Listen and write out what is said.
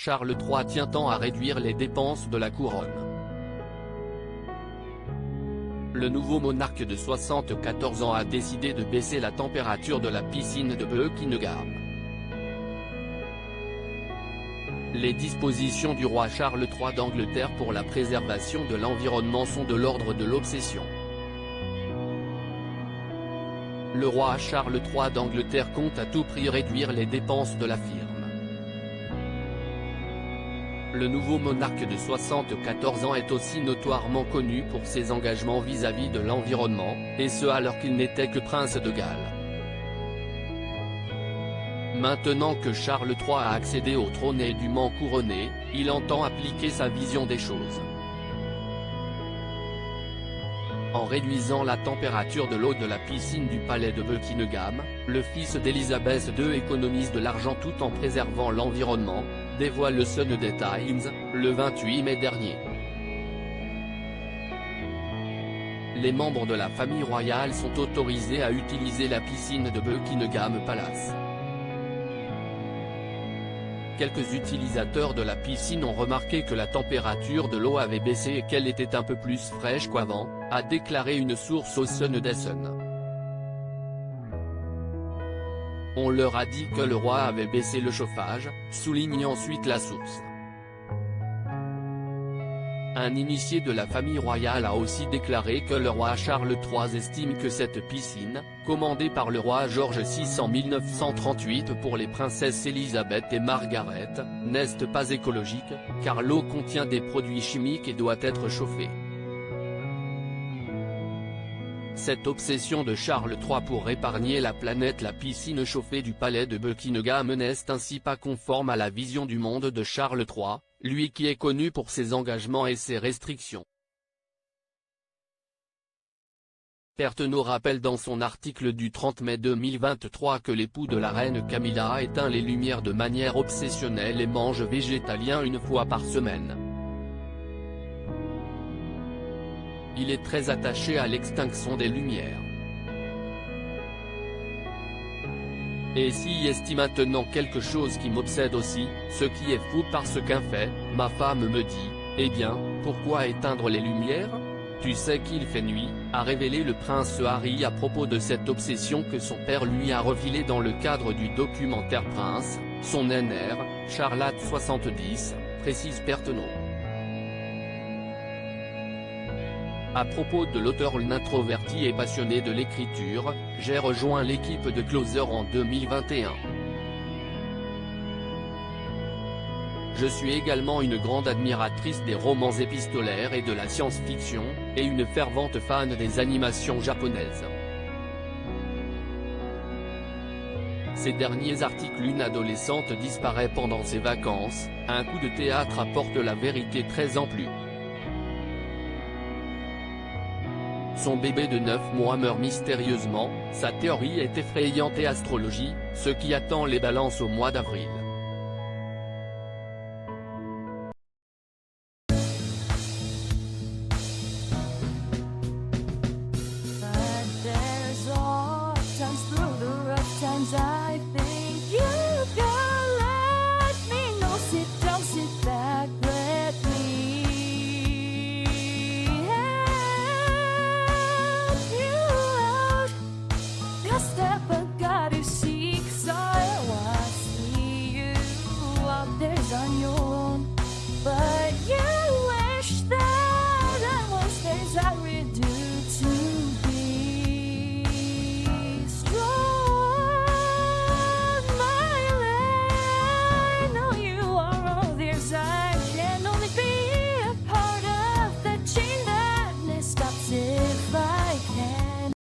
Charles III tient tant à réduire les dépenses de la couronne. Le nouveau monarque de 74 ans a décidé de baisser la température de la piscine de Buckingham. Les dispositions du roi Charles III d'Angleterre pour la préservation de l'environnement sont de l'ordre de l'obsession. Le roi Charles III d'Angleterre compte à tout prix réduire les dépenses de la firme. Le nouveau monarque de 74 ans est aussi notoirement connu pour ses engagements vis-à-vis de l'environnement, et ce alors qu'il n'était que prince de Galles. Maintenant que Charles III a accédé au trône et est dûment couronné, il entend appliquer sa vision des choses. En réduisant la température de l'eau de la piscine du palais de Buckingham, le fils d'Élisabeth II économise de l'argent tout en préservant l'environnement, dévoile le Sunday Times, le 28 mai dernier. Les membres de la famille royale sont autorisés à utiliser la piscine de Buckingham Palace. Quelques utilisateurs de la piscine ont remarqué que la température de l'eau avait baissé et qu'elle était un peu plus fraîche qu'avant, a déclaré une source au Sunday Sun. On leur a dit que le roi avait baissé le chauffage, souligne ensuite la source. Un initié de la famille royale a aussi déclaré que le roi Charles III estime que cette piscine, commandée par le roi George VI en 1938 pour les princesses Elisabeth et Margaret, n'est pas écologique, car l'eau contient des produits chimiques et doit être chauffée. Cette obsession de Charles III pour épargner la planète, la piscine chauffée du palais de Buckingham n'est ainsi pas conforme à la vision du monde de Charles III, lui qui est connu pour ses engagements et ses restrictions. Pertenot rappelle dans son article du 30 mai 2023 que l'époux de la reine Camilla a éteint les lumières de manière obsessionnelle et mange végétalien une fois par semaine. Il est très attaché à l'extinction des lumières. Et s'y est maintenant quelque chose qui m'obsède aussi, ce qui est fou parce qu'un fait, ma femme me dit, eh bien, pourquoi éteindre les lumières ? Tu sais qu'il fait nuit, a révélé le prince Harry à propos de cette obsession que son père lui a revilée dans le cadre du documentaire Prince, son NR, Charlotte 70, précise Pertenot. À propos de l'auteur introverti et passionné de l'écriture, j'ai rejoint l'équipe de Closer en 2021. Je suis également une grande admiratrice des romans épistolaires et de la science-fiction, et une fervente fan des animations japonaises. Ces derniers articles, une adolescente disparaît pendant ses vacances, un coup de théâtre apporte la vérité très amplue. Son bébé de 9 mois meurt mystérieusement, sa théorie est effrayante et astrologie, ce qui attend les balances au mois d'avril.